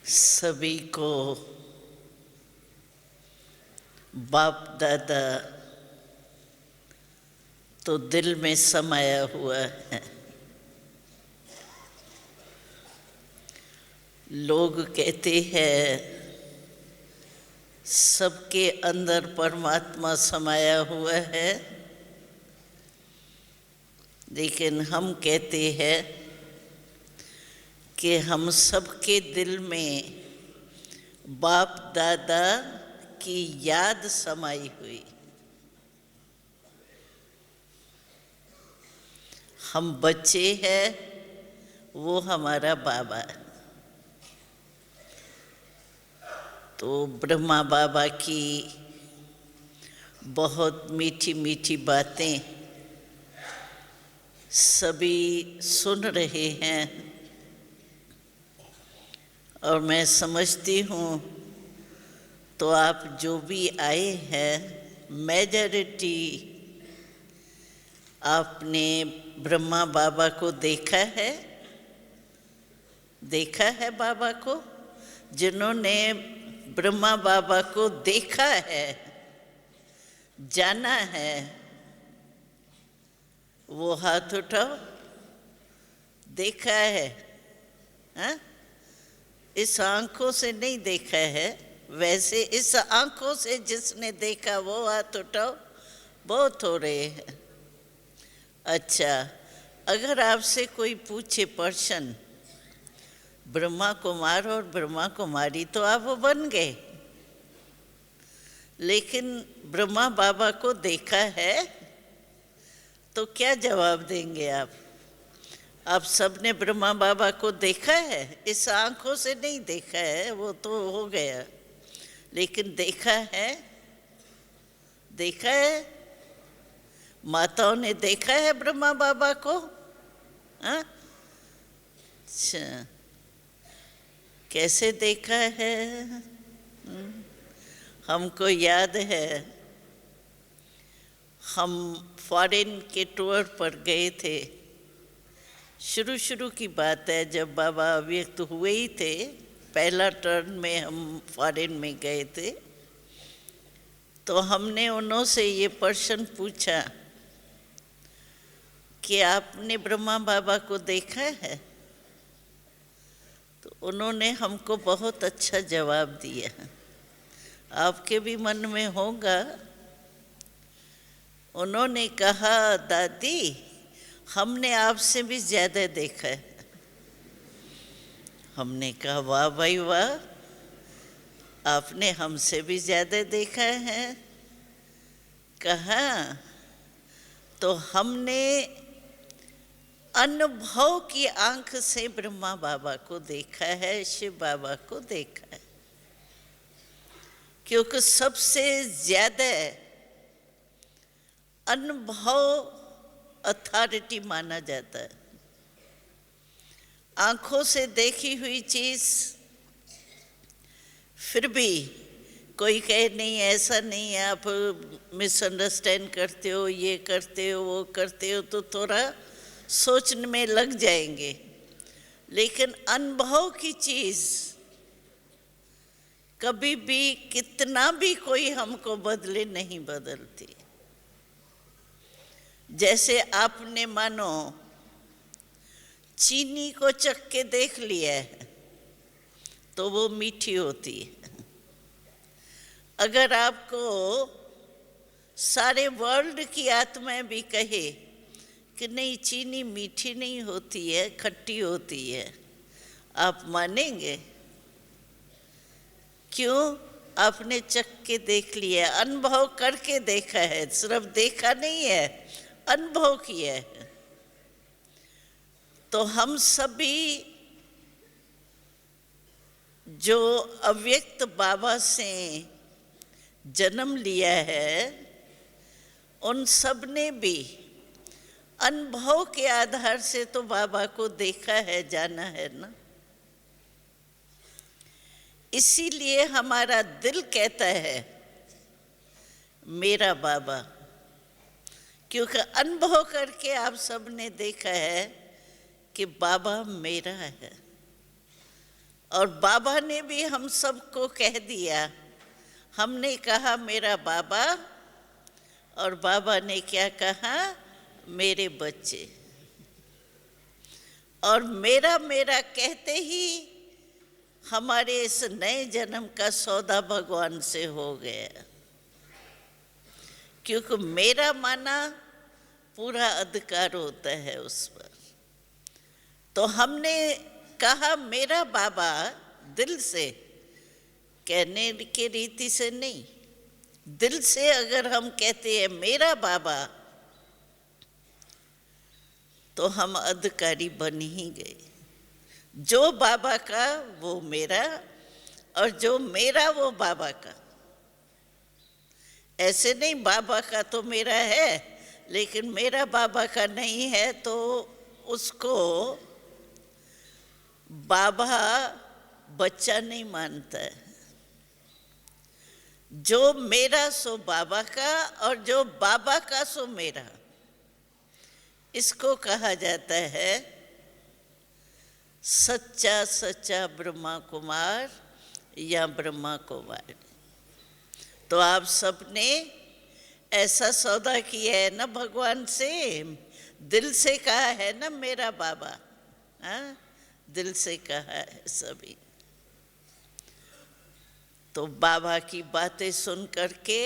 सभी को बाप दादा तो दिल में समाया हुआ है। लोग कहते हैं सबके अंदर परमात्मा समाया हुआ है, लेकिन हम कहते हैं कि हम सबके दिल में बाप दादा की याद समाई हुई। हम बच्चे हैं, वो हमारा बाबा है। तो ब्रह्मा बाबा की बहुत मीठी मीठी बातें सभी सुन रहे हैं, और मैं समझती हूँ तो आप जो भी आए हैं, मेजॉरिटी आपने ब्रह्मा बाबा को देखा है बाबा को। जिन्होंने ब्रह्मा बाबा को देखा है, जाना है, वो हाथ उठाओ। देखा है? हाँ? इस आंखों से नहीं देखा है, वैसे इस आंखों से जिसने देखा वो हाथ उठाओ। बहुत हो रहे हैं। अच्छा, अगर आपसे कोई पूछे पर्सन, ब्रह्मा कुमार और ब्रह्मा कुमारी तो आप वो बन गए, लेकिन ब्रह्मा बाबा को देखा है, तो क्या जवाब देंगे आप? आप सबने ब्रह्मा बाबा को देखा है? इस आंखों से नहीं देखा है, वो तो हो गया, लेकिन देखा है? देखा है? माताओं ने देखा है ब्रह्मा बाबा को? हाँ? अच्छा, कैसे देखा है? हमको याद है, हम फॉरेन के टूर पर गए थे। शुरू की बात है, जब बाबा अव्यक्त हुए ही थे, पहला टर्न में हम फॉरेन में गए थे। तो हमने उन्हों से ये प्रश्न पूछा कि आपने ब्रह्मा बाबा को देखा है? तो उन्होंने हमको बहुत अच्छा जवाब दिया। आपके भी मन में होगा। उन्होंने कहा, दादी हमने आपसे भी ज़्यादा देखा है। हमने कहा, वाह भाई वाह, आपने हमसे भी ज़्यादा देखा है। कहा, तो हमने अनुभव की आंख से ब्रह्मा बाबा को देखा है, शिव बाबा को देखा है, क्योंकि सबसे ज़्यादा अनुभव अथॉरिटी माना जाता है। आंखों से देखी हुई चीज़, फिर भी कोई कहे नहीं ऐसा नहीं है, आप मिसअंडरस्टैंड करते हो, ये करते हो, वो करते हो, तो थोड़ा सोचने में लग जाएंगे। लेकिन अनुभव की चीज़ कभी भी कितना भी कोई हमको बदले नहीं बदलती। जैसे आपने मानो चीनी को चख के देख लिया है तो वो मीठी होती है। अगर आपको सारे वर्ल्ड की आत्माएं भी कहे कि नहीं चीनी मीठी नहीं होती है, खट्टी होती है, आप मानेंगे? क्यों? आपने चख के देख लिया, अनुभव करके देखा है, सिर्फ देखा नहीं है, अनुभव किया है। तो हम सभी जो अव्यक्त बाबा से जन्म लिया है, उन सब ने भी अनुभव के आधार से तो बाबा को देखा है, जाना है ना। इसीलिए हमारा दिल कहता है मेरा बाबा, क्योंकि अनुभव करके आप सब ने देखा है कि बाबा मेरा है। और बाबा ने भी हम सबको कह दिया। हमने कहा मेरा बाबा, और बाबा ने क्या कहा, मेरे बच्चे। और मेरा मेरा कहते ही हमारे इस नए जन्म का सौदा भगवान से हो गया, क्योंकि मेरा माना पूरा अधिकार होता है उस पर। तो हमने कहा मेरा बाबा दिल से, कहने की रीति से नहीं, दिल से अगर हम कहते हैं मेरा बाबा, तो हम अधिकारी बन ही गए। जो बाबा का वो मेरा, और जो मेरा वो बाबा का। ऐसे नहीं बाबा का तो मेरा है, लेकिन मेरा बाबा का नहीं है, तो उसको बाबा बच्चा नहीं मानता है। जो मेरा सो बाबा का, और जो बाबा का सो मेरा। इसको कहा जाता है सच्चा सच्चा ब्रह्मा कुमार या ब्रह्मा कुमार। तो आप सबने ऐसा सौदा किया है ना भगवान से, दिल से कहा है ना मेरा बाबा, हाँ, दिल से कहा है सभी। तो बाबा की बातें सुन करके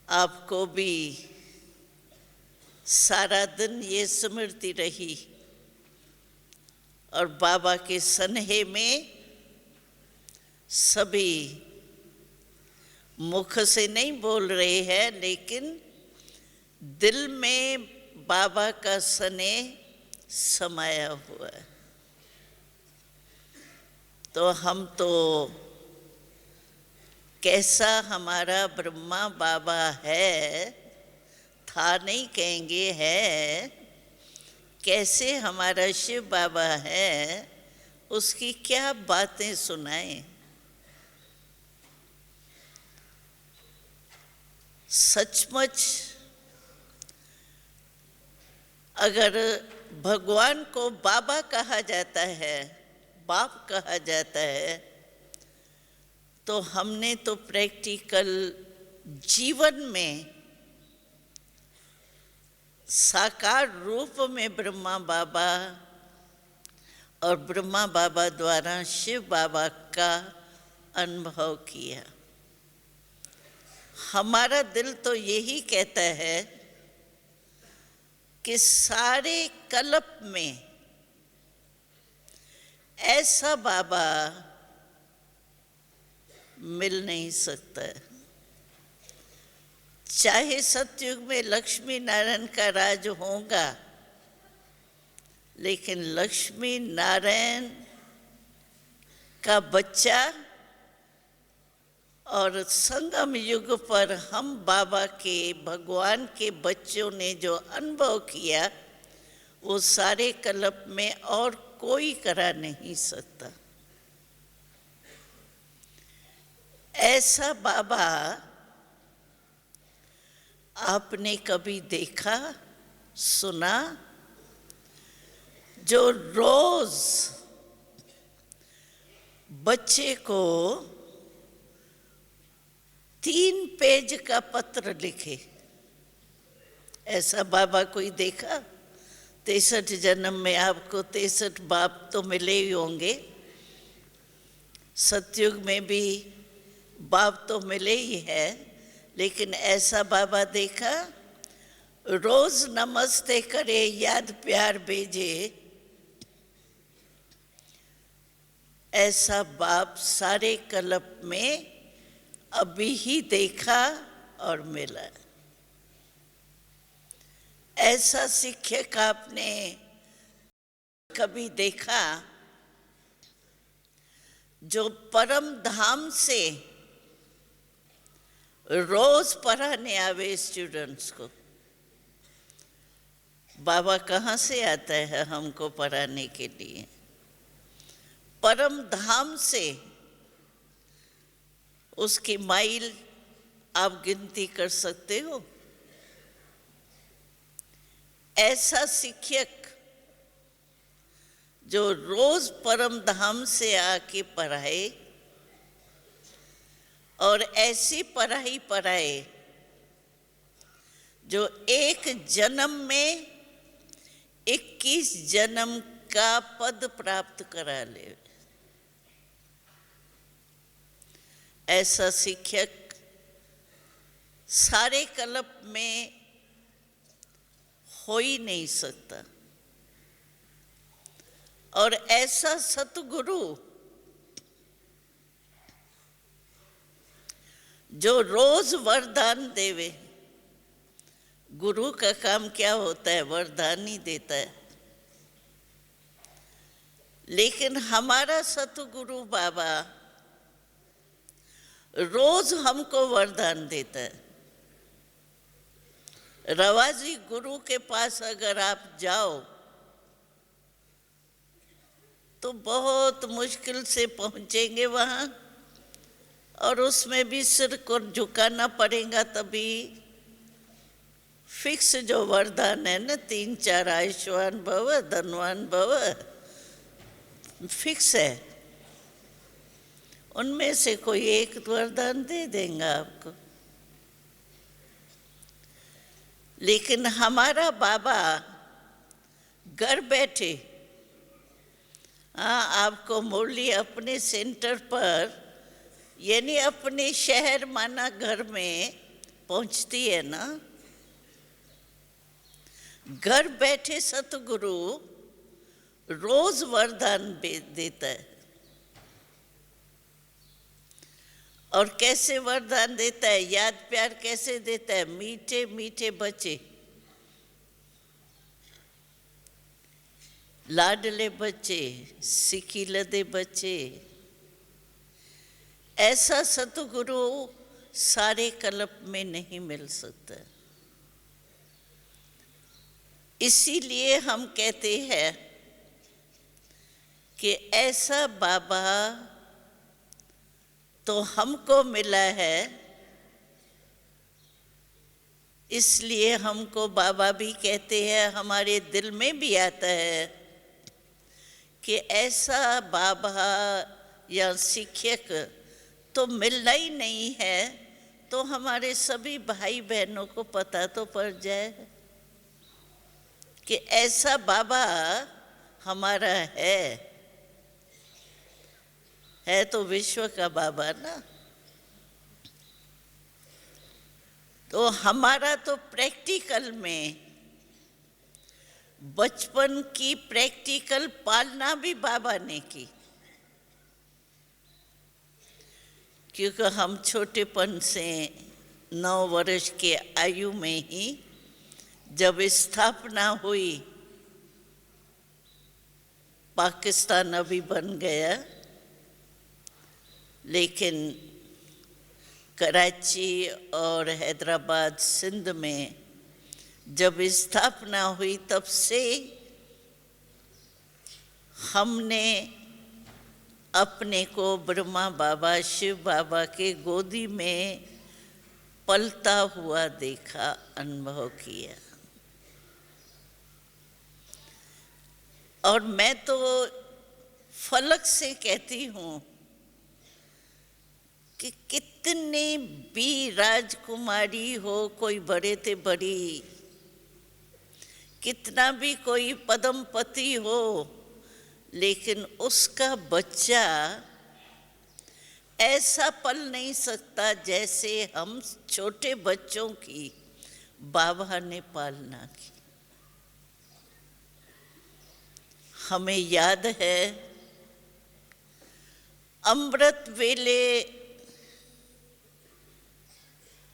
आपको भी सारा दिन ये स्मृति रही, और बाबा के सन्हे में सभी मुख से नहीं बोल रहे हैं, लेकिन दिल में बाबा का स्नेह समाया हुआ है। तो हम तो कैसा हमारा ब्रह्मा बाबा है, था नहीं कहेंगे, है कैसे हमारा शिव बाबा है, उसकी क्या बातें सुनाएं। सचमुच अगर भगवान को बाबा कहा जाता है, बाप कहा जाता है, तो हमने तो प्रैक्टिकल जीवन में साकार रूप में ब्रह्मा बाबा और ब्रह्मा बाबा द्वारा शिव बाबा का अनुभव किया। हमारा दिल तो यही कहता है कि सारे कल्प में ऐसा बाबा मिल नहीं सकता। चाहे सतयुग में लक्ष्मी नारायण का राज होगा, लेकिन लक्ष्मी नारायण का बच्चा और संगम युग पर हम बाबा के, भगवान के बच्चों ने जो अनुभव किया, वो सारे कल्प में और कोई करा नहीं सकता। ऐसा बाबा आपने कभी देखा, सुना, जो रोज बच्चे को 3 पेज का पत्र लिखे? ऐसा बाबा कोई देखा? 63 जन्म में आपको 63 बाप तो मिले ही होंगे, सतयुग में भी बाप तो मिले ही है, लेकिन ऐसा बाबा देखा? रोज नमस्ते करे, याद प्यार भेजे, ऐसा बाप सारे कल्प में अभी ही देखा और मिला। ऐसा शिक्षक आपने कभी देखा जो परम धाम से रोज पढ़ाने आवे स्टूडेंट्स को? बाबा कहाँ से आता है हमको पढ़ाने के लिए? परम धाम से। उसकी माइल आप गिनती कर सकते हो? ऐसा शिक्षक जो रोज परम धाम से आके पढ़ाए और ऐसी पढ़ाई पढ़ाए जो एक जन्म में 21 जन्म का पद प्राप्त करा ले। ऐसा शिक्षक सारे कल्प में हो ही नहीं सकता। और ऐसा सतगुरु जो रोज वरदान देवे। गुरु का काम क्या होता है? वरदान ही देता है। लेकिन हमारा सतगुरु बाबा रोज हमको वरदान देता है। रवाजी गुरु के पास अगर आप जाओ तो बहुत मुश्किल से पहुंचेंगे वहां, और उसमें भी सिर को झुकाना पड़ेगा। तभी फिक्स जो वरदान है ना, 3-4 आयुष्मान भव, धनवान भव, फिक्स है। उनमें से कोई एक वरदान दे देगा आपको। लेकिन हमारा बाबा घर बैठे, हाँ, आपको मुरली अपने सेंटर पर, यानी अपने शहर माना घर में पहुंचती है ना। घर बैठे सतगुरु रोज वरदान देता है। और कैसे वरदान देता है? याद प्यार कैसे देता है? मीठे मीठे बच्चे, लाडले बच्चे, सिकीलदे बच्चे। ऐसा सतगुरु सारे कल्प में नहीं मिल सकता। इसीलिए हम कहते हैं कि ऐसा बाबा तो हमको मिला है। इसलिए हमको बाबा भी कहते हैं, हमारे दिल में भी आता है कि ऐसा बाबा या शिक्षक तो मिलना ही नहीं है, तो हमारे सभी भाई बहनों को पता तो पड़ जाए कि ऐसा बाबा हमारा है तो विश्व का बाबा ना। तो हमारा तो प्रैक्टिकल में बचपन की प्रैक्टिकल पालना भी बाबा ने की। क्योंकि हम छोटेपन से 9 वर्ष के आयु में ही जब स्थापना हुई, पाकिस्तान अभी बन गया, लेकिन कराची और हैदराबाद सिंध में जब स्थापना हुई, तब से हमने अपने को ब्रह्मा बाबा, शिव बाबा के गोदी में पलता हुआ देखा, अनुभव किया। और मैं तो फलक से कहती हूँ कि कितनी भी राजकुमारी हो, कोई बड़े ते बड़ी, कितना भी कोई पद्मपति हो, लेकिन उसका बच्चा ऐसा पल नहीं सकता जैसे हम छोटे बच्चों की बाबा ने पालना की। हमें याद है अमृत वेले,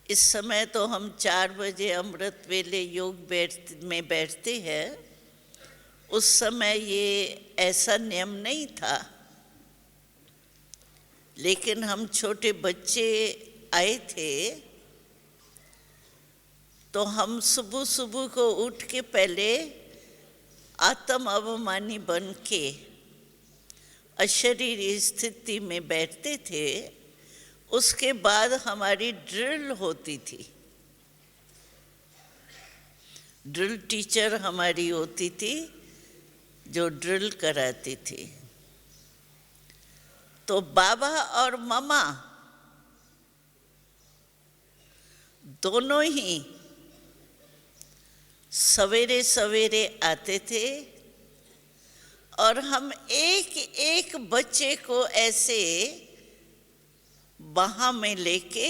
इस समय तो हम 4 बजे अमृत वेले योग में बैठते हैं। उस समय ये ऐसा नियम नहीं था, लेकिन हम छोटे बच्चे आए थे तो हम सुबह सुबह को उठ के पहले आत्म अभिमानी बन के अशरीरी स्थिति में बैठते थे। उसके बाद हमारी ड्रिल होती थी। ड्रिल टीचर हमारी होती थी जो ड्रिल कराती थी। तो बाबा और मम्मा दोनों ही सवेरे सवेरे आते थे और हम एक एक बच्चे को ऐसे बाह में लेके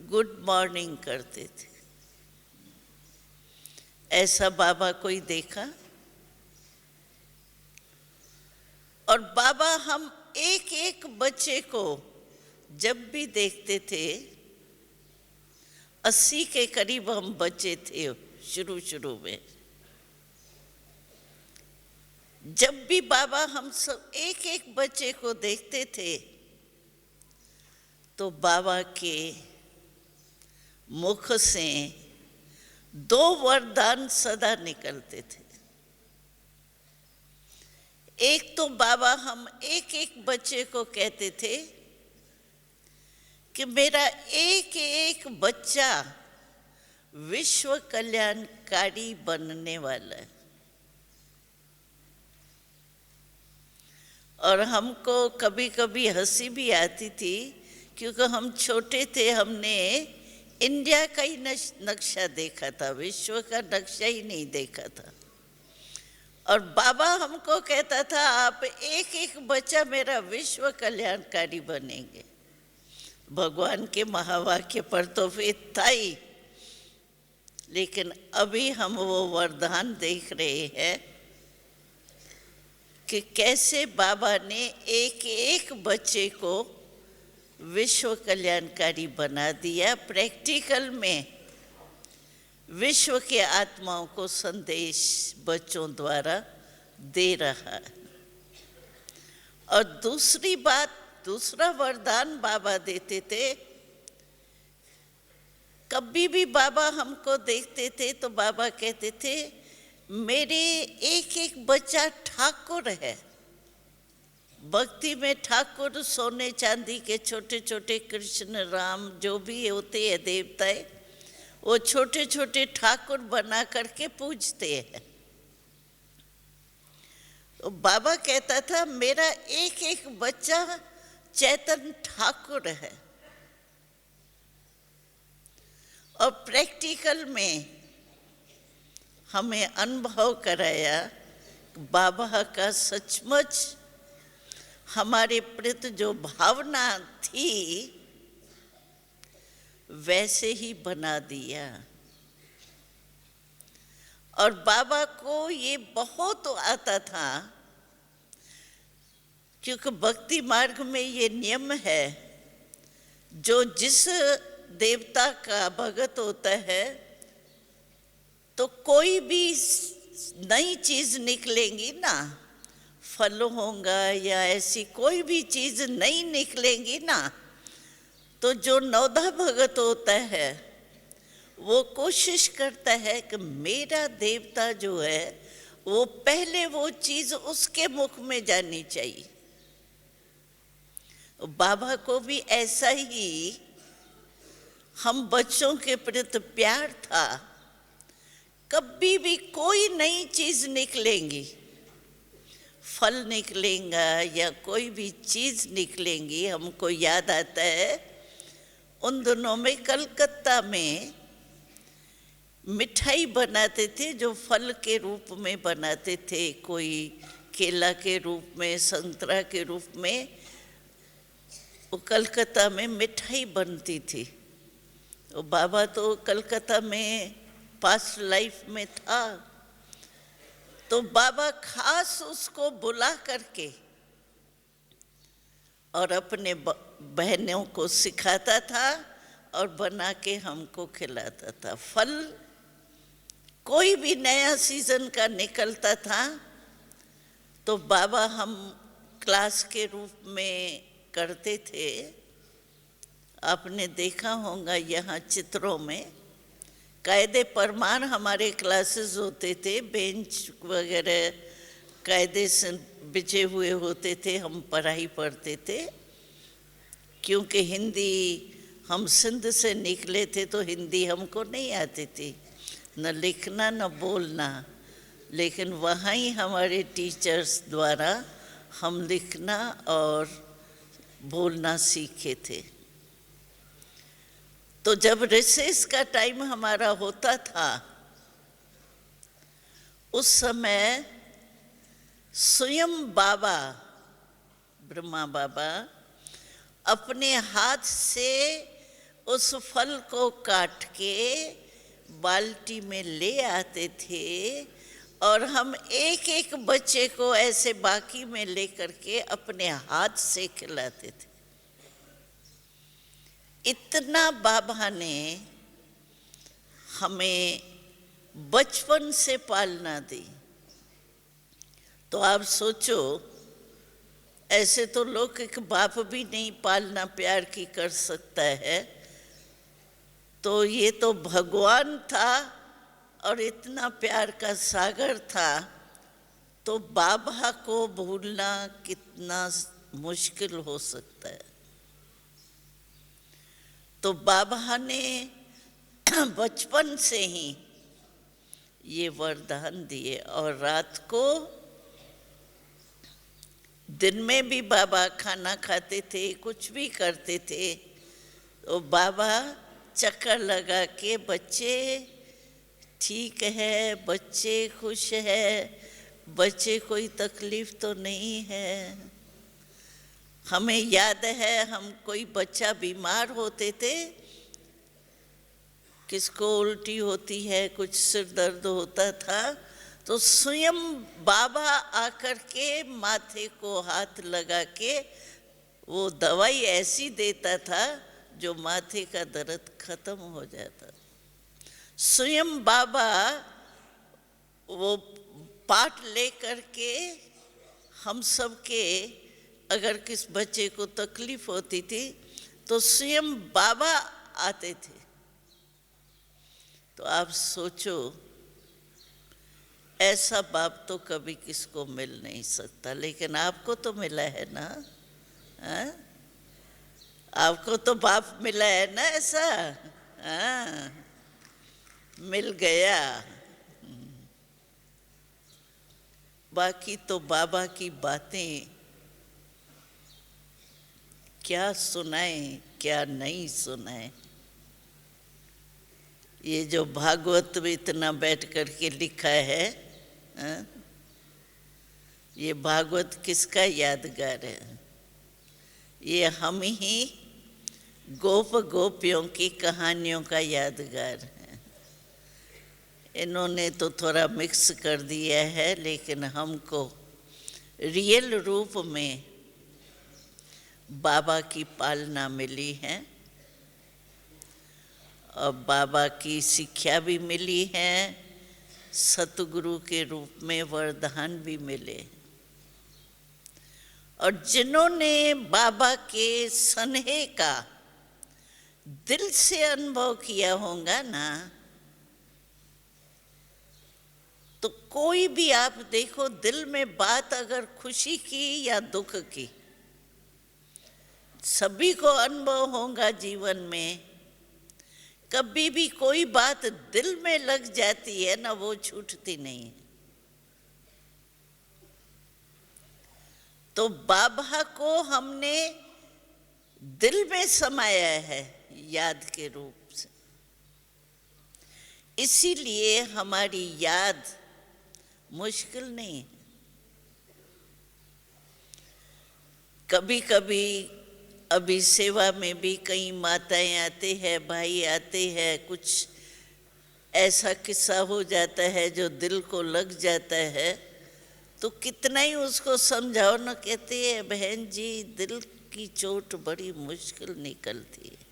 गुड मॉर्निंग करते थे। ऐसा बाबा कोई देखा? और बाबा हम एक एक बच्चे को जब भी देखते थे, 80 के करीब हम बच्चे थे शुरू में, जब भी बाबा हम सब एक एक बच्चे को देखते थे तो बाबा के मुख से 2 वरदान सदा निकलते थे। एक तो बाबा हम एक एक बच्चे को कहते थे कि मेरा एक एक बच्चा विश्व कल्याणकारी बनने वाला है। और हमको कभी कभी हंसी भी आती थी क्योंकि हम छोटे थे, हमने इंडिया का ही नक्शा देखा था, विश्व का नक्शा ही नहीं देखा था। और बाबा हमको कहता था आप एक एक बच्चा मेरा विश्व कल्याणकारी बनेंगे। भगवान के महावाक्य पर तो फिर था ही, लेकिन अभी हम वो वरदान देख रहे हैं कि कैसे बाबा ने एक एक बच्चे को विश्व कल्याणकारी बना दिया। प्रैक्टिकल में विश्व के आत्माओं को संदेश बच्चों द्वारा दे रहा है। और दूसरी बात, दूसरा वरदान बाबा देते थे, कभी भी बाबा हमको देखते थे तो बाबा कहते थे मेरे एक एक बच्चा ठाकुर है। भक्ति में ठाकुर सोने चांदी के छोटे छोटे कृष्ण राम जो भी होते हैं देवताएं, वो छोटे छोटे ठाकुर बना करके पूजते हैं। तो बाबा कहता था मेरा एक एक बच्चा चैतन्य ठाकुर है। और प्रैक्टिकल में हमें अनुभव कराया बाबा का सचमुच हमारे प्रति जो भावना थी वैसे ही बना दिया। और बाबा को ये बहुत आता था क्योंकि भक्ति मार्ग में ये नियम है, जो जिस देवता का भगत होता है तो कोई भी नई चीज निकलेंगी ना, फल होगा या ऐसी कोई भी चीज नई निकलेंगी ना, तो जो नौधा भगत होता है वो कोशिश करता है कि मेरा देवता जो है वो पहले वो चीज उसके मुख में जानी चाहिए। बाबा को भी ऐसा ही हम बच्चों के प्रति प्यार था। कभी भी कोई नई चीज निकलेंगी, फल निकलेगा या कोई भी चीज निकलेंगी, हमको याद आता है उन दिनों में कलकत्ता में मिठाई बनाते थे जो फल के रूप में बनाते थे, कोई केला के रूप में, संतरा के रूप में, वो कलकत्ता में मिठाई बनती थी। तो बाबा तो कलकत्ता में पास्ट लाइफ में था, तो बाबा खास उसको बुला करके और अपने बहनों को सिखाता था और बना के हमको खिलाता था। फल कोई भी नया सीजन का निकलता था तो बाबा हम क्लास के रूप में करते थे। आपने देखा होगा यहाँ चित्रों में कायदे परमार हमारे क्लासेस होते थे, बेंच वगैरह कायदे से बिछे हुए होते थे, हम पढ़ाई पढ़ते थे। क्योंकि हिंदी हम सिंध से निकले थे तो हिंदी हमको नहीं आती थी, न लिखना न बोलना। लेकिन वहाँ ही हमारे टीचर्स द्वारा हम लिखना और बोलना सीखे थे। तो जब रिसेस का टाइम हमारा होता था, उस समय स्वयं बाबा, ब्रह्मा बाबा अपने हाथ से उस फल को काट के बाल्टी में ले आते थे और हम एक एक बच्चे को ऐसे बाकी में लेकर के अपने हाथ से खिलाते थे। इतना बाबा ने हमें बचपन से पालना दी। तो आप सोचो, ऐसे तो लोग एक बाप भी नहीं पालना प्यार की कर सकता है, तो ये तो भगवान था और इतना प्यार का सागर था, तो बाबा को भूलना कितना मुश्किल हो सकता है। तो बाबा ने बचपन से ही ये वरदान दिए, और रात को, दिन में भी बाबा खाना खाते थे, कुछ भी करते थे, तो बाबा चक्कर लगा के बच्चे ठीक है, बच्चे खुश है, बच्चे कोई तकलीफ तो नहीं है। हमें याद है हम कोई बच्चा बीमार होते थे, किसको उल्टी होती है, कुछ सिर दर्द होता था, तो स्वयं बाबा आकर के माथे को हाथ लगा के वो दवाई ऐसी देता था जो माथे का दर्द खत्म हो जाता। स्वयं बाबा वो पाठ लेकर के हम सब के, अगर किस बच्चे को तकलीफ होती थी तो स्वयं बाबा आते थे। तो आप सोचो, ऐसा बाप तो कभी किसको मिल नहीं सकता, लेकिन आपको तो मिला है ना। हाँ? आपको तो बाप मिला है ना ऐसा। हाँ, मिल गया। बाकी तो बाबा की बातें क्या सुनाएं, क्या नहीं सुनाएं। ये जो भागवत में इतना बैठ कर के लिखा है, ये भागवत किसका यादगार है? ये हम ही गोप गोपियों की कहानियों का यादगार है। इन्होंने तो थोड़ा मिक्स कर दिया है, लेकिन हमको रियल रूप में बाबा की पालना मिली है और बाबा की शिक्षा भी मिली है, सतगुरु के रूप में वरदान भी मिले। और जिन्होंने बाबा के स्नेह का दिल से अनुभव किया होगा ना, तो कोई भी आप देखो, दिल में बात अगर खुशी की या दुख की, सभी को अनुभव होगा जीवन में। कभी भी कोई बात दिल में लग जाती है ना, वो छूटती नहीं। तो बाबा को हमने दिल में समाया है याद के रूप से, इसीलिए हमारी याद मुश्किल नहीं है। कभी कभी अभी सेवा में भी कई माताएं आते हैं, भाई आते हैं, कुछ ऐसा किस्सा हो जाता है जो दिल को लग जाता है, तो कितना ही उसको समझाओ ना, कहते हैं बहन जी दिल की चोट बड़ी मुश्किल निकलती है।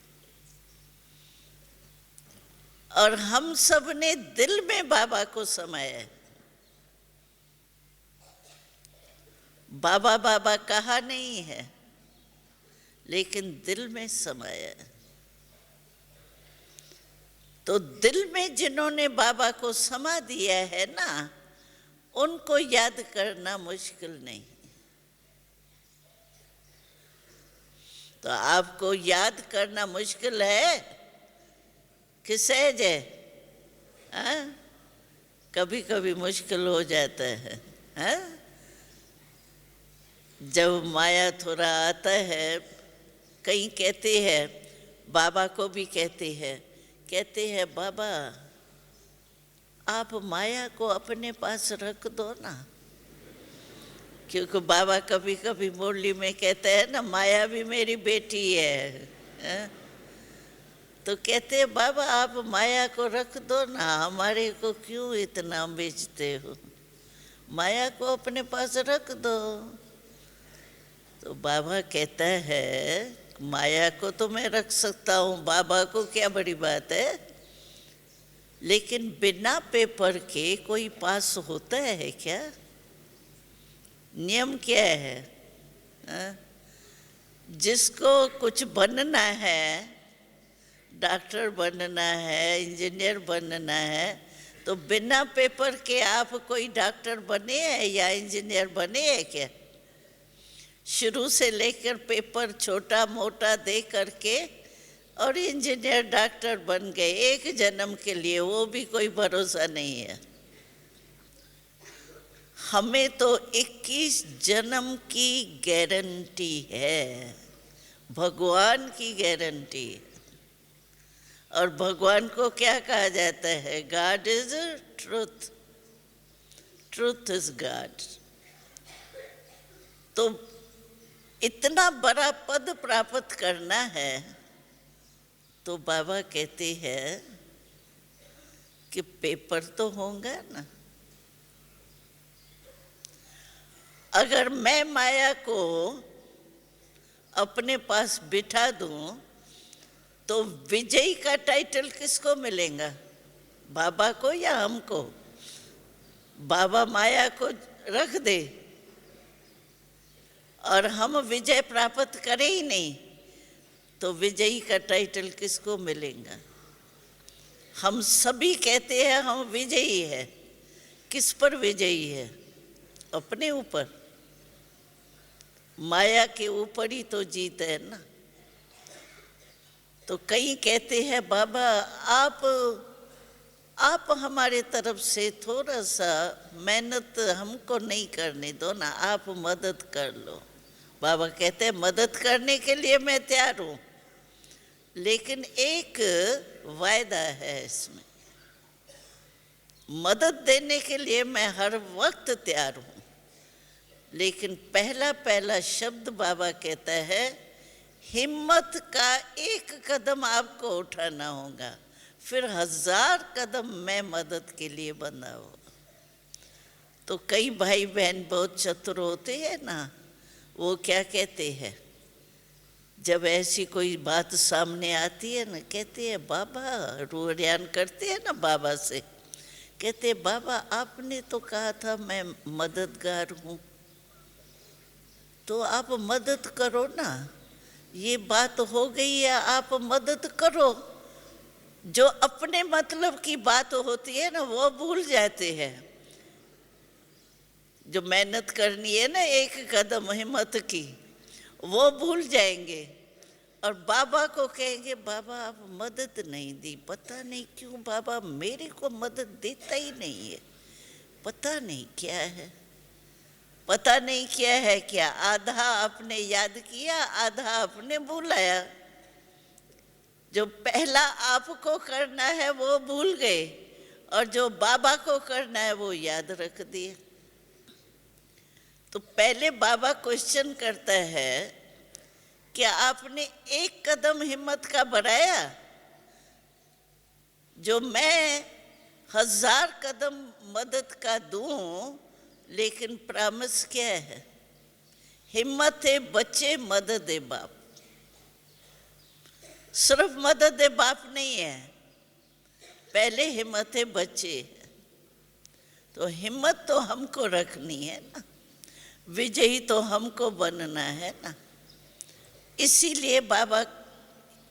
और हम सब ने दिल में बाबा को समाया है। बाबा बाबा कहा नहीं है, लेकिन दिल में समाया है। तो दिल में जिन्होंने बाबा को समा दिया है ना, उनको याद करना मुश्किल नहीं। तो आपको याद करना मुश्किल है कि सहज है? कभी कभी मुश्किल हो जाता है, हाँ? जब माया थोड़ा आता है, कहीं कहते हैं, बाबा को भी कहते हैं बाबा आप माया को अपने पास रख दो ना, क्योंकि बाबा कभी कभी मुरली में कहते हैं ना, माया भी मेरी बेटी है, हाँ? तो कहते हैं बाबा आप माया को रख दो ना, हमारे को क्यों इतना बेचते हो, माया को अपने पास रख दो। तो बाबा कहता है माया को तो मैं रख सकता हूँ, बाबा को क्या बड़ी बात है, लेकिन बिना पेपर के कोई पास होता है क्या? नियम क्या है? हाँ? जिसको कुछ बनना है, डॉक्टर बनना है, इंजीनियर बनना है, तो बिना पेपर के आप कोई डॉक्टर बने हैं या इंजीनियर बने हैं क्या? शुरू से लेकर पेपर छोटा मोटा दे करके और इंजीनियर डॉक्टर बन गए एक जन्म के लिए, वो भी कोई भरोसा नहीं है। हमें तो 21 जन्म की गारंटी है, भगवान की गारंटी। और भगवान को क्या कहा जाता है? God is truth, truth is God. तो इतना बड़ा पद प्राप्त करना है तो बाबा कहते हैं कि पेपर तो होगा ना। अगर मैं माया को अपने पास बिठा दूं तो विजयी का टाइटल किसको मिलेगा? बाबा को या हमको? बाबा माया को रख दे और हम विजय प्राप्त करें ही नहीं तो विजयी का टाइटल किसको मिलेगा? हम सभी कहते हैं हम विजयी है, किस पर विजयी है? अपने ऊपर। माया के ऊपर ही तो जीत है ना। तो कई कहते हैं बाबा आप हमारे तरफ से थोड़ा सा मेहनत हमको नहीं करने दो ना, आप मदद कर लो। बाबा कहते हैं मदद करने के लिए मैं तैयार हूँ, लेकिन एक वायदा है इसमें, मदद देने के लिए मैं हर वक्त तैयार हूँ, लेकिन पहला शब्द बाबा कहता है हिम्मत का एक कदम आपको उठाना होगा, फिर 1000 कदम मैं मदद के लिए बंधा हो। तो कई भाई बहन बहुत चतुर होते हैं ना, वो क्या कहते हैं, जब ऐसी कोई बात सामने आती है ना, कहते हैं बाबा, रुआन करते हैं ना बाबा से, कहते हैं बाबा आपने तो कहा था मैं मददगार हूँ, तो आप मदद करो ना, ये बात हो गई है, आप मदद करो। जो अपने मतलब की बात होती है ना वो भूल जाते हैं। जो मेहनत करनी है ना एक कदम हिम्मत की, वो भूल जाएंगे और बाबा को कहेंगे बाबा आप मदद नहीं दी, पता नहीं क्यों बाबा मेरे को मदद देता ही नहीं है, पता नहीं क्या है, पता नहीं क्या है। क्या आधा आपने याद किया, आधा आपने भूलाया। जो पहला आपको करना है वो भूल गए और जो बाबा को करना है वो याद रख दिए। तो पहले बाबा क्वेश्चन करता है क्या आपने एक कदम हिम्मत का बढ़ाया? जो मैं 1000 कदम मदद का दूं, लेकिन प्रॉमिस क्या है? हिम्मत है बच्चे, मदद है बाप। सिर्फ मदद है बाप नहीं है, पहले हिम्मत है बच्चे। तो हिम्मत तो हमको रखनी है ना, विजयी तो हमको बनना है ना। इसीलिए बाबा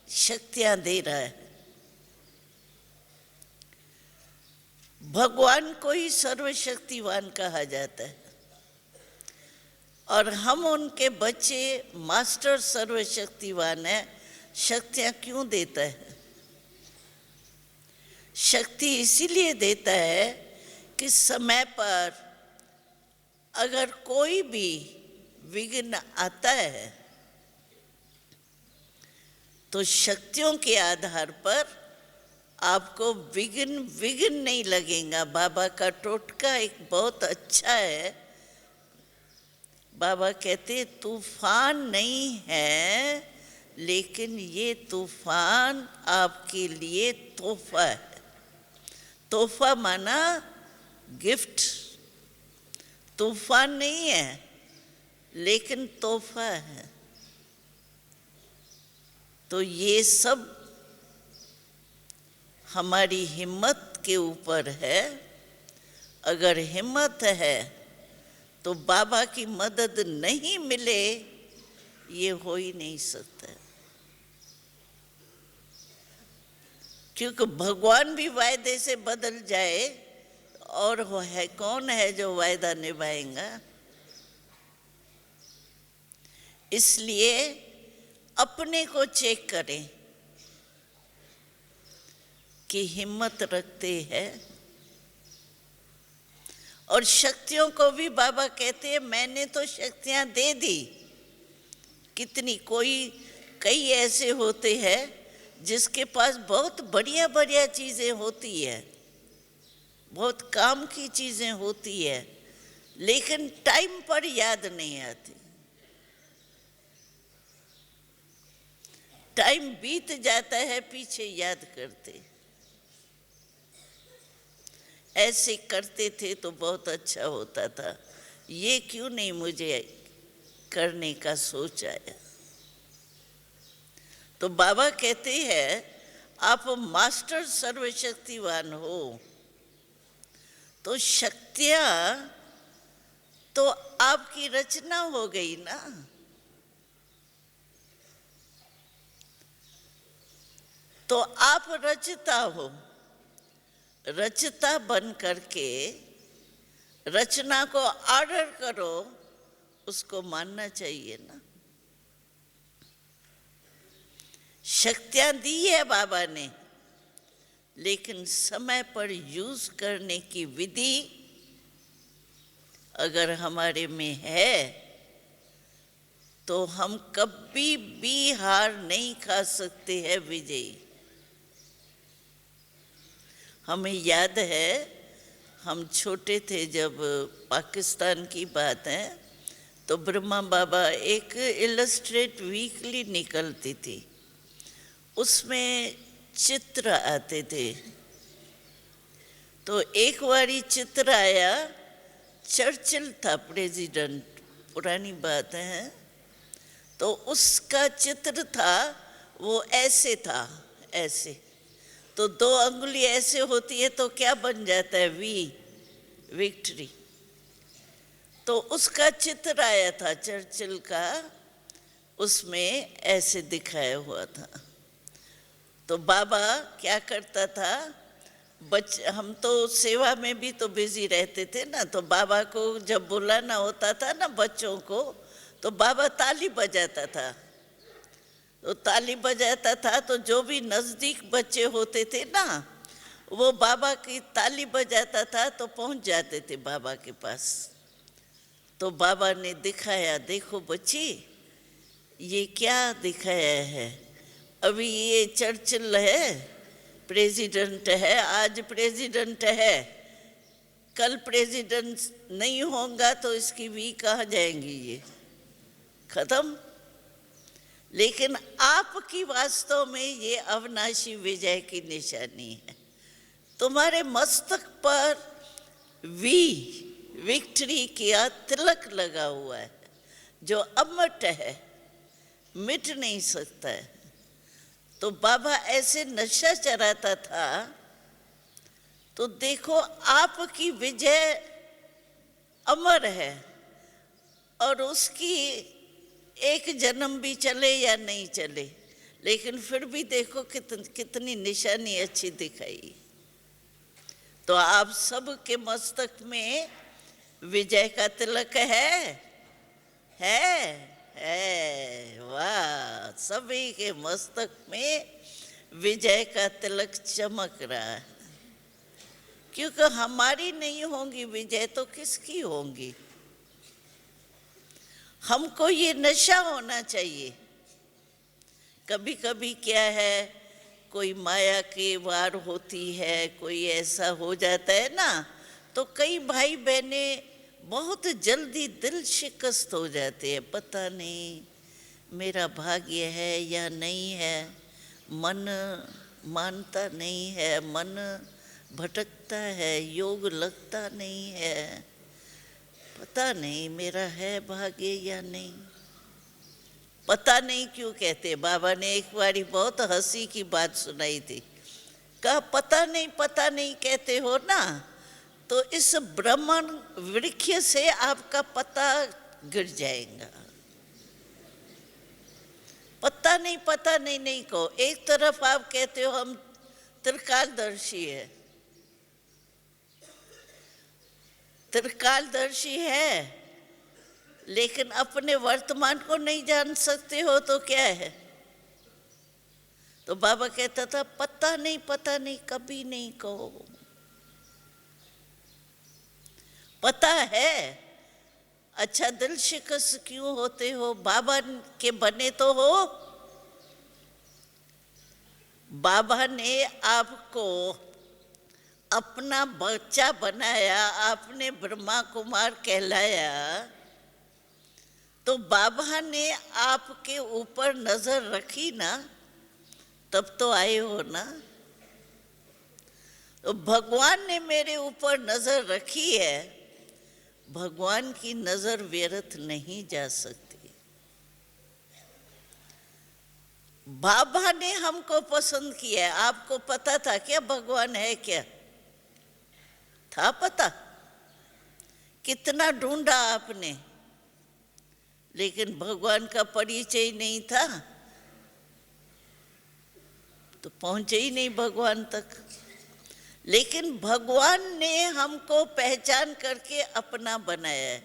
शक्तियां दे रहा है। भगवान को ही सर्वशक्तिवान कहा जाता है और हम उनके बच्चे, मास्टर सर्वशक्तिवान है। शक्तियां क्यों देता है? शक्ति इसीलिए देता है कि समय पर अगर कोई भी विघ्न आता है तो शक्तियों के आधार पर आपको विघ्न नहीं लगेगा। बाबा का टोटका एक बहुत अच्छा है। बाबा कहते तूफान नहीं है, लेकिन ये तूफान आपके लिए तोहफा है। तोहफा माना गिफ्ट। तूफान नहीं है, लेकिन तोहफा है। तो ये सब हमारी हिम्मत के ऊपर है। अगर हिम्मत है तो बाबा की मदद नहीं मिले ये हो ही नहीं सकता। क्योंकि भगवान भी वायदे से बदल जाए और है कौन है जो वायदा निभाएगा। इसलिए अपने को चेक करें कि हिम्मत रखते हैं। और शक्तियों को भी बाबा कहते हैं मैंने तो शक्तियां दे दी। कितनी कई ऐसे होते हैं जिसके पास बहुत बढ़िया बढ़िया चीज़ें होती है, बहुत काम की चीज़ें होती है, लेकिन टाइम पर याद नहीं आती। टाइम बीत जाता है, पीछे याद करते। ऐसे करते थे तो बहुत अच्छा होता था, ये क्यों नहीं मुझे करने का सोच आया। तो बाबा कहते हैं आप मास्टर सर्वशक्तिवान हो, तो शक्तियां तो आपकी रचना हो गई ना। तो आप रचता हो, रचता बन करके रचना को ऑर्डर करो, उसको मानना चाहिए ना। शक्तियां दी है बाबा ने, लेकिन समय पर यूज करने की विधि अगर हमारे में है तो हम कभी भी हार नहीं खा सकते हैं विजयी। हमें याद है हम छोटे थे जब, पाकिस्तान की बात है, तो ब्रह्मा बाबा एक इलस्ट्रेट वीकली निकलती थी, उसमें चित्र आते थे। तो एक बारी चित्र आया, चर्चिल था प्रेसिडेंट, पुरानी बात है। तो उसका चित्र था, वो ऐसे था, ऐसे। तो 2 अंगुली ऐसे होती है तो क्या बन जाता है? विक्ट्री। तो उसका चित्र आया था चर्चिल का, उसमें ऐसे दिखाया हुआ था। तो बाबा क्या करता था, हम तो सेवा में भी तो बिजी रहते थे ना, तो बाबा को जब बुलाना होता था ना बच्चों को, तो बाबा ताली बजाता था। तो ताली बजाता था तो जो भी नज़दीक बच्चे होते थे ना, वो बाबा की ताली बजाता था तो पहुंच जाते थे बाबा के पास। तो बाबा ने दिखाया, देखो बच्ची ये क्या दिखाया है, अभी ये चर्चिल है, प्रेसिडेंट है, आज प्रेसिडेंट है, कल प्रेसिडेंट नहीं होगा तो इसकी भी कहाँ जाएंगी, ये खत्म। लेकिन आपकी वास्तव में ये अविनाशी विजय की निशानी है। तुम्हारे मस्तक पर विक्ट्री का तिलक लगा हुआ है, जो अमट है, मिट नहीं सकता है। तो बाबा ऐसे नशा चढ़ाता था, तो देखो आपकी विजय अमर है, और उसकी एक जन्म भी चले या नहीं चले, लेकिन फिर भी देखो कितनी निशानी अच्छी दिखाई। तो आप सब के मस्तक में विजय का तिलक है। वाह, सभी के मस्तक में विजय का तिलक चमक रहा है। क्योंकि हमारी नहीं होंगी विजय तो किसकी होंगी। हमको ये नशा होना चाहिए। कभी कभी क्या है, कोई माया की वार होती है, कोई ऐसा हो जाता है ना, तो कई भाई बहने बहुत जल्दी दिल शिकस्त हो जाते हैं। पता नहीं मेरा भाग्य है या नहीं है, मन मानता नहीं है, मन भटकता है, योग लगता नहीं है, पता नहीं मेरा है भाग्य या नहीं। पता नहीं क्यों कहते। बाबा ने एक बारी बहुत हंसी की बात सुनाई थी। कहा पता नहीं कहते हो ना, तो इस ब्रह्मण वृक्ष से आपका पता गिर जाएगा। पता नहीं नहीं कहो। एक तरफ आप कहते हो हम त्रिकालदर्शी है, त्रिकालदर्शी है, लेकिन अपने वर्तमान को नहीं जान सकते हो तो क्या है। तो बाबा कहता था पता नहीं कभी नहीं कहो। पता है। अच्छा दिल शिकस्त क्यों होते हो? बाबा के बने तो हो। बाबा ने आपको अपना बच्चा बनाया, आपने ब्रह्मा कुमार कहलाया, तो बाबा ने आपके ऊपर नजर रखी ना, तब तो आए हो ना। तो भगवान ने मेरे ऊपर नजर रखी है। भगवान की नजर व्यर्थ नहीं जा सकती। बाबा ने हमको पसंद किया है। आपको पता था क्या भगवान है क्या? था पता? कितना ढूंढा आपने, लेकिन भगवान का परिचय नहीं था, तो पहुंचे ही नहीं भगवान तक। लेकिन भगवान ने हमको पहचान करके अपना बनाया है।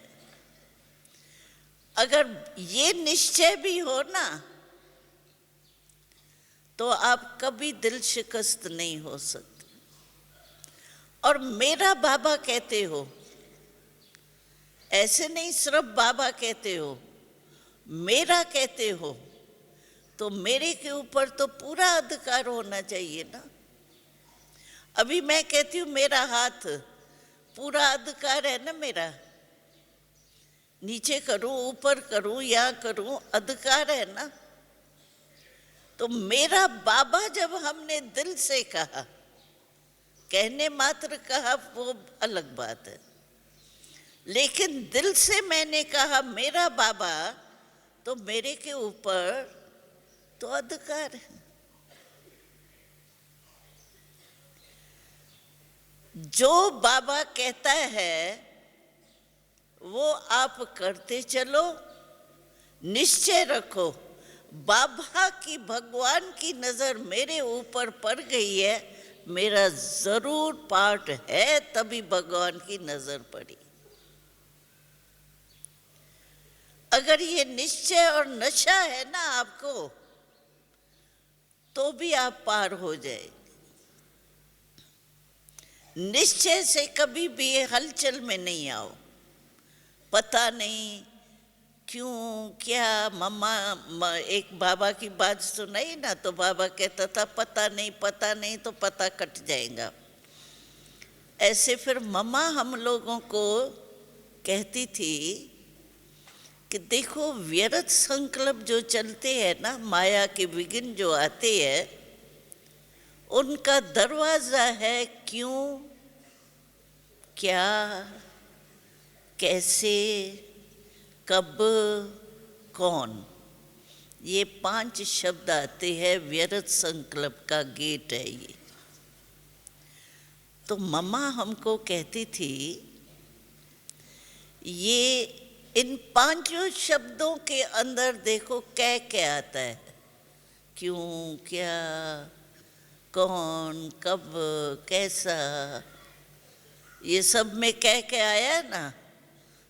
अगर ये निश्चय भी हो ना, तो आप कभी दिल शिकस्त नहीं हो सकते। और मेरा बाबा कहते हो, ऐसे नहीं सिर्फ बाबा कहते हो, मेरा कहते हो, तो मेरे के ऊपर तो पूरा अधिकार होना चाहिए ना। अभी मैं कहती हूँ मेरा हाथ, पूरा अधिकार है ना मेरा। नीचे करूं, ऊपर करूं, या करूं, अधिकार है ना। तो मेरा बाबा जब हमने दिल से कहा, कहने मात्र कहा वो अलग बात है, लेकिन दिल से मैंने कहा मेरा बाबा, तो मेरे के ऊपर तो अधिकार है। जो बाबा कहता है वो आप करते चलो, निश्चय रखो। बाबा की, भगवान की नजर मेरे ऊपर पड़ गई है, मेरा जरूर पार्ट है, तभी भगवान की नजर पड़ी। अगर ये निश्चय और नशा है ना आपको, तो भी आप पार हो जाए। निश्चय से कभी भी हलचल में नहीं आओ। पता नहीं क्यों क्या। मम्मा एक बाबा की बात सुनाई ना, तो बाबा कहता था पता नहीं तो पता कट जाएगा। ऐसे फिर मम्मा हम लोगों को कहती थी कि देखो व्यर्थ संकल्प जो चलते हैं ना, माया के विघ्न जो आते हैं, उनका दरवाजा है क्यों, क्या, कैसे, कब, कौन। ये 5 शब्द आते हैं, व्यर्थ संकल्प का गेट है ये। तो मम्मा हमको कहती थी ये इन 5 शब्दों के अंदर देखो क्या आता है, क्यों, क्या, कौन, कब, कैसा, ये सब में क्या आया ना।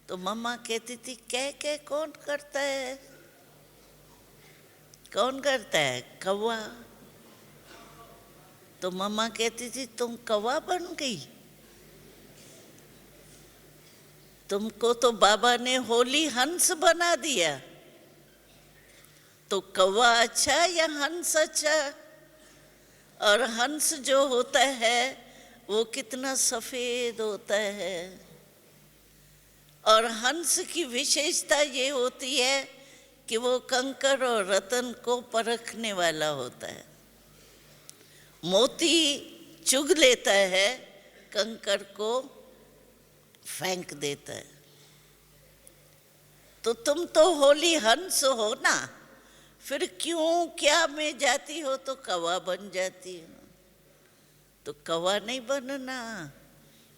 तो मम्मा कहती थी क्या कौन करता है? कौन करता है? कौवा। तो मम्मा कहती थी तुम कौवा बन गई? तुमको तो बाबा ने होली हंस बना दिया, तो कौवा अच्छा या हंस अच्छा? और हंस जो होता है वो कितना सफेद होता है, और हंस की विशेषता ये होती है कि वो कंकर और रतन को परखने वाला होता है। मोती चुग लेता है, कंकर को फेंक देता है। तो तुम तो होली हंस हो ना, फिर क्यों क्या में जाती हो तो कौवा बन जाती हो? तो कौवा नहीं बनना।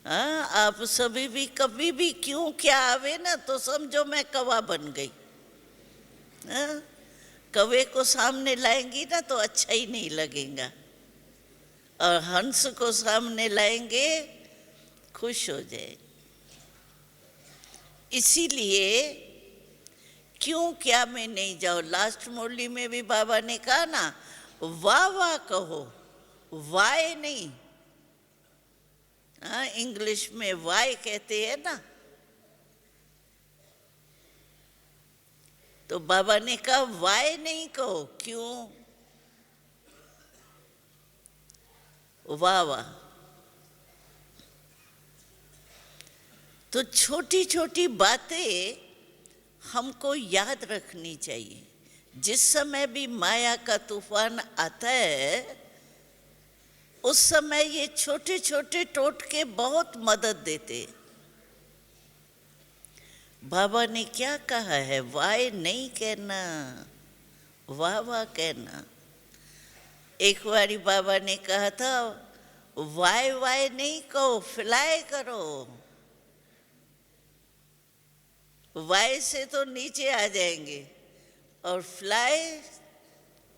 हाँ, आप सभी भी कभी भी क्यों क्या आवे ना तो समझो मैं कौवा बन गई। हाँ, कौवे को सामने लाएंगी ना तो अच्छा ही नहीं लगेगा, और हंस को सामने लाएंगे खुश हो जाए। इसीलिए क्यों क्या में नहीं जाओ। लास्ट मुरली में भी बाबा ने कहा ना, वाह वाह कहो, वाय नहीं। हाँ, इंग्लिश में वाय कहते हैं ना, तो बाबा ने कहा वाय नहीं कहो, क्यों? वाह वाह। तो छोटी छोटी बातें हमको याद रखनी चाहिए। जिस समय भी माया का तूफान आता है, उस समय ये छोटे छोटे टोटके बहुत मदद देते। बाबा ने क्या कहा है? वाय नहीं कहना, वाह वाह कहना। एक बारी बाबा ने कहा था, वाय वाय नहीं कहो, फ्लाई करो। वाय से तो नीचे आ जाएंगे और फ्लाई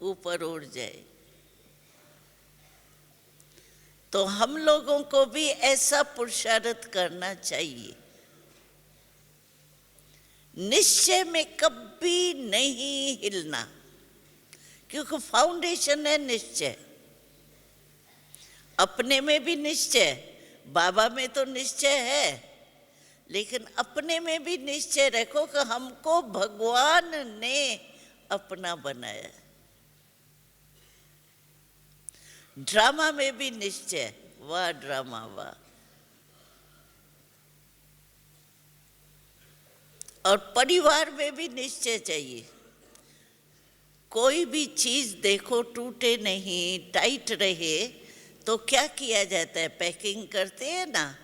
ऊपर उड़ जाए। तो हम लोगों को भी ऐसा पुरुषार्थ करना चाहिए। निश्चय में कभी नहीं हिलना, क्योंकि फाउंडेशन है निश्चय। अपने में भी निश्चय, बाबा में तो निश्चय है, लेकिन अपने में भी निश्चय रखो कि हमको भगवान ने अपना बनाया। ड्रामा में भी निश्चय, वाह ड्रामा वाह। और परिवार में भी निश्चय चाहिए। कोई भी चीज देखो टूटे नहीं, टाइट रहे, तो क्या किया जाता है? पैकिंग करते हैं ना,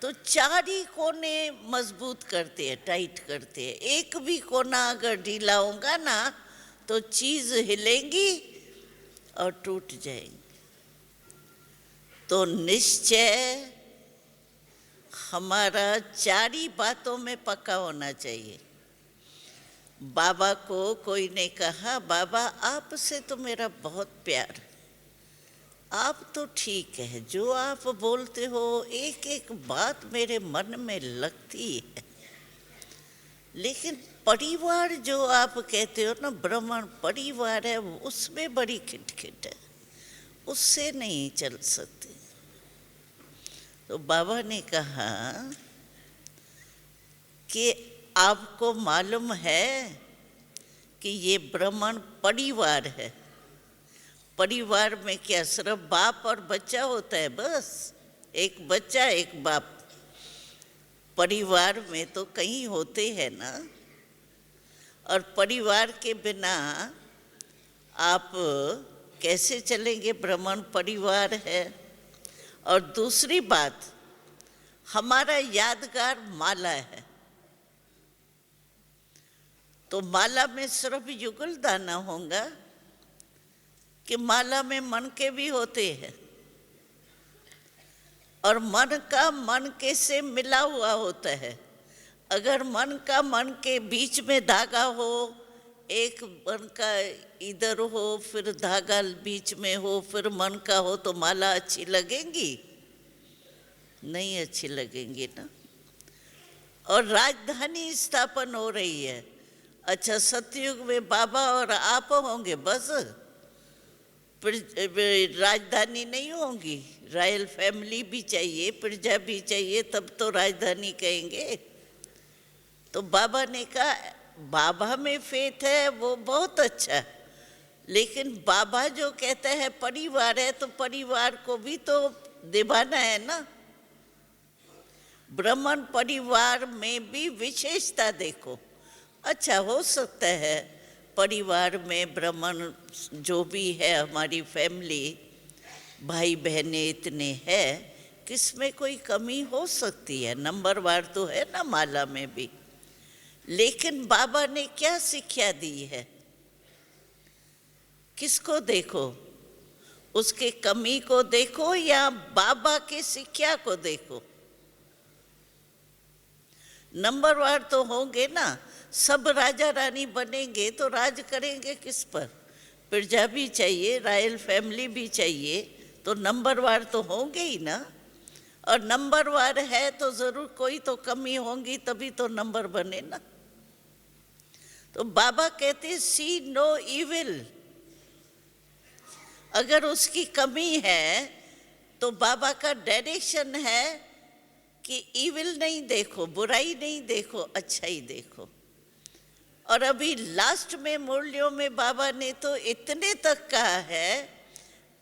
तो चार ही कोने मजबूत करते हैं, टाइट करते हैं। एक भी कोना अगर ढीला होगा ना तो चीज हिलेंगी और टूट जाएंगी। तो निश्चय हमारा चार ही बातों में पक्का होना चाहिए। बाबा को कोई ने कहा, बाबा आपसे तो मेरा बहुत प्यार है, आप तो ठीक है, जो आप बोलते हो एक एक बात मेरे मन में लगती है, लेकिन परिवार जो आप कहते हो ना, ब्राह्मण परिवार है, उसमें बड़ी खिटखिट है, उससे नहीं चल सकते। तो बाबा ने कहा कि आपको मालूम है कि ये ब्राह्मण परिवार है। परिवार में क्या सिर्फ बाप और बच्चा होता है? बस एक बच्चा एक बाप। परिवार में तो कई होते हैं ना, और परिवार के बिना आप कैसे चलेंगे? ब्राह्मण परिवार है। और दूसरी बात, हमारा यादगार माला है, तो माला में सिर्फ युगल दाना होगा कि माला में मन के भी होते हैं, और मन का मन के से मिला हुआ होता है। अगर मन का मन के बीच में धागा हो, एक मन का इधर हो, फिर धागा बीच में हो, फिर मन का हो, तो माला अच्छी लगेंगी? नहीं अच्छी लगेंगी ना। और राजधानी स्थापन हो रही है। अच्छा, सतयुग में बाबा और आप होंगे बस, राजधानी नहीं होगी। रॉयल फैमिली भी चाहिए, प्रजा भी चाहिए, तब तो राजधानी कहेंगे। तो बाबा ने कहा बाबा में फेथ है वो बहुत अच्छा है, लेकिन बाबा जो कहते हैं परिवार है तो परिवार को भी तो निभाना है ना। ब्राह्मण परिवार में भी विशेषता देखो। अच्छा हो सकता है परिवार में ब्राह्मण जो भी है हमारी फैमिली भाई बहनें इतने हैं किसमें कोई कमी हो सकती है, नंबरवार तो है ना माला में भी। लेकिन बाबा ने क्या शिक्षा दी है, किसको देखो, उसके कमी को देखो या बाबा की शिक्षा को देखो। नंबरवार तो होंगे ना, सब राजा रानी बनेंगे तो राज करेंगे किस पर, प्रजा भी चाहिए, रॉयल फैमिली भी चाहिए, तो नंबरवार तो होंगे ही ना। और नंबरवार है तो जरूर कोई तो कमी होंगी तभी तो नंबर बने ना। तो बाबा कहते सी नो इविल, अगर उसकी कमी है तो बाबा का डायरेक्शन है कि इविल नहीं देखो, बुराई नहीं देखो, अच्छा ही देखो। और अभी लास्ट में मुरलियों में बाबा ने तो इतने तक कहा है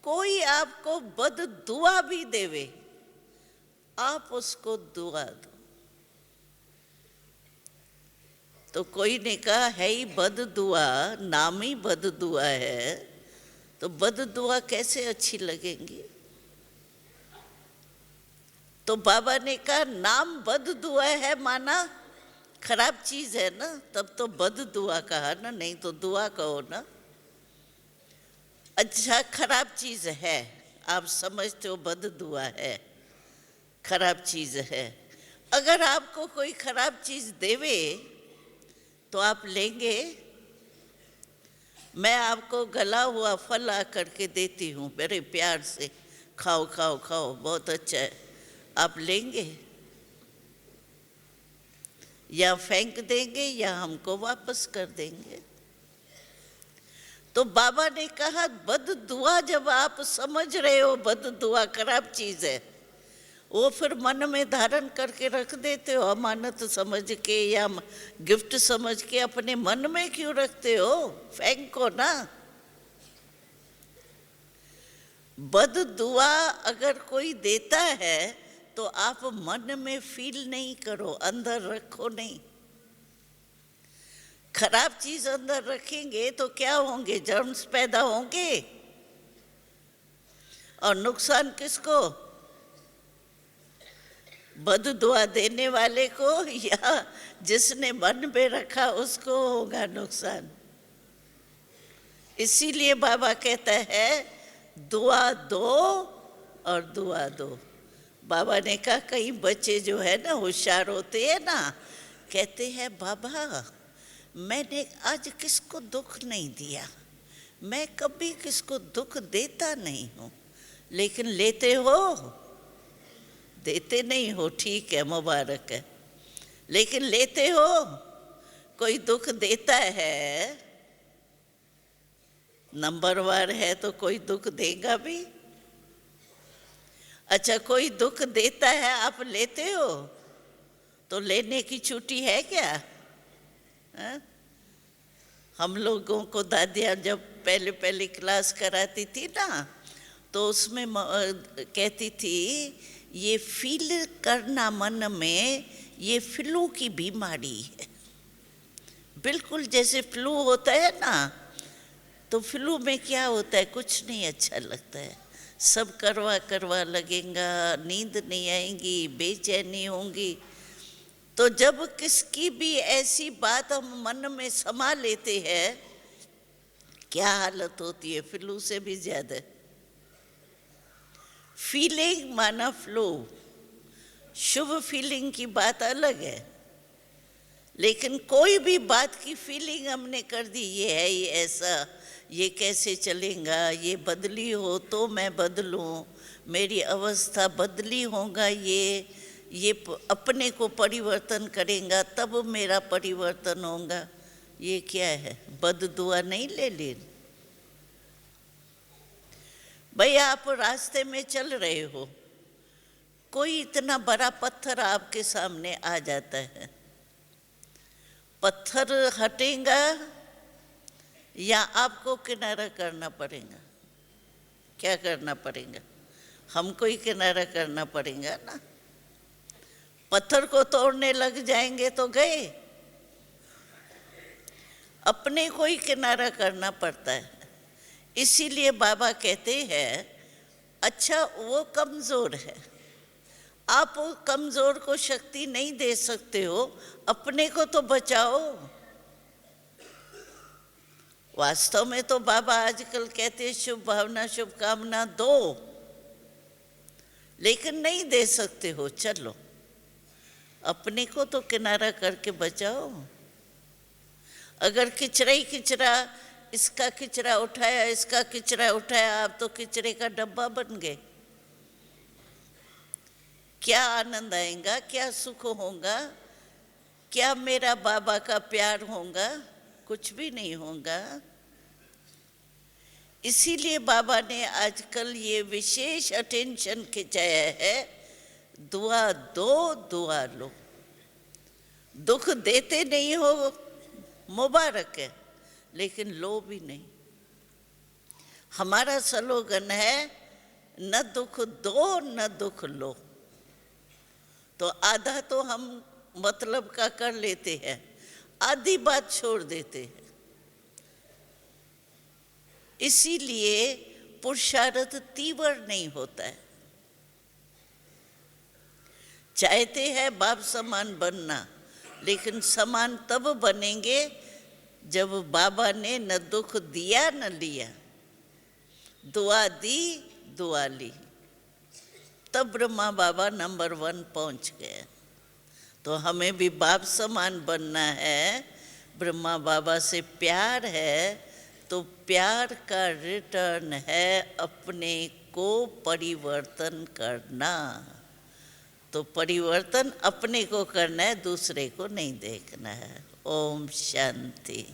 कोई आपको बद दुआ भी देवे आप उसको दुआ दो। तो कोई ने कहा है ही बद दुआ, नाम ही बद दुआ है तो बद दुआ कैसे अच्छी लगेंगी। तो बाबा ने कहा नाम बद दुआ है माना खराब चीज है ना, तब तो बद दुआ कहा ना, नहीं तो दुआ कहो ना। अच्छा खराब चीज है, आप समझते हो बद दुआ है, खराब चीज है। अगर आपको कोई खराब चीज देवे तो आप लेंगे। मैं आपको गला हुआ फल आ करके देती हूँ मेरे प्यार से, खाओ खाओ खाओ बहुत अच्छा है, आप लेंगे या फेंक देंगे या हमको वापस कर देंगे। तो बाबा ने कहा बद दुआ जब आप समझ रहे हो बद दुआ खराब चीज है, वो फिर मन में धारण करके रख देते हो अमानत समझ के या गिफ्ट समझ के, अपने मन में क्यों रखते हो, फेंको ना। बद दुआ अगर कोई देता है तो आप मन में फील नहीं करो, अंदर रखो नहीं। खराब चीज अंदर रखेंगे तो क्या होंगे, जर्म्स पैदा होंगे और नुकसान किसको, बद दुआ देने वाले को या जिसने मन में रखा उसको होगा नुकसान। इसीलिए बाबा कहता है दुआ दो और दुआ दो। बाबा ने कहा कई बच्चे जो है ना होशियार होते हैं ना, कहते हैं बाबा मैंने आज किसको दुख नहीं दिया, मैं कभी किसको दुख देता नहीं हूँ, लेकिन लेते हो, देते नहीं हो, ठीक है मुबारक है, लेकिन लेते हो। कोई दुख देता है, नंबरवार है तो कोई दुख देगा भी। अच्छा कोई दुख देता है आप लेते हो, तो लेने की छुट्टी है क्या? हा? हम लोगों को दादियाँ जब पहले पहले क्लास कराती थी ना, तो उसमें कहती थी ये फील करना मन में, ये फ्लू की बीमारी है। बिल्कुल जैसे फ्लू होता है ना, तो फ्लू में क्या होता है, कुछ नहीं अच्छा लगता है, सब करवा करवा लगेगा, नींद नहीं आएगी, बेचैनी होंगी। तो जब किसकी भी ऐसी बात हम मन में समा लेते हैं, क्या हालत होती है, फ्लू से भी ज्यादा। फीलिंग माना फ्लो, शुभ फीलिंग की बात अलग है, लेकिन कोई भी बात की फीलिंग हमने कर दी, ये है ये ऐसा, ये कैसे चलेगा, ये बदली हो तो मैं बदलूं, मेरी अवस्था बदली होगा, ये अपने को परिवर्तन करेगा तब मेरा परिवर्तन होगा, ये क्या है, बद दुआ नहीं ले ली। भाई आप रास्ते में चल रहे हो, कोई इतना बड़ा पत्थर आपके सामने आ जाता है, पत्थर हटेगा या आपको किनारा करना पड़ेगा? क्या करना पड़ेगा? हमको ही किनारा करना पड़ेगा ना। पत्थर को तोड़ने लग जाएंगे तो गए, अपने को ही किनारा करना पड़ता है। इसीलिए बाबा कहते हैं, अच्छा वो कमज़ोर है, आप वो कमज़ोर को शक्ति नहीं दे सकते हो, अपने को तो बचाओ। वास्तव में तो बाबा आजकल कहते हैं शुभ भावना शुभकामना दो, लेकिन नहीं दे सकते हो, चलो अपने को तो किनारा करके बचाओ। अगर किचरा ही किचरा, इसका किचरा उठाया, इसका किचरा उठाया, आप तो किचरे का डब्बा बन गए। क्या आनंद आएगा, क्या सुख होगा, क्या मेरा बाबा का प्यार होगा? कुछ भी नहीं होगा। इसीलिए बाबा ने आजकल ये विशेष अटेंशन खिंचाया है, दुआ दो दुआ लो। दुख देते नहीं हो मुबारक है, लेकिन लो भी नहीं। हमारा स्लोगन है, न दुख दो न दुख लो। तो आधा तो हम मतलब का कर लेते हैं, आधी बात छोड़ देते हैं। इसीलिए पुरुषार्थ तीव्र नहीं होता है। चाहते हैं बाप समान बनना, लेकिन समान तब बनेंगे जब बाबा ने न दुख दिया न लिया, दुआ दी दुआ ली, तब ब्रह्मा बाबा नंबर 1 पहुंच गए। तो हमें भी बाप समान बनना है। ब्रह्मा बाबा से प्यार है, तो प्यार का रिटर्न है अपने को परिवर्तन करना। तो परिवर्तन अपने को करना है, दूसरे को नहीं देखना है। ओम शांति।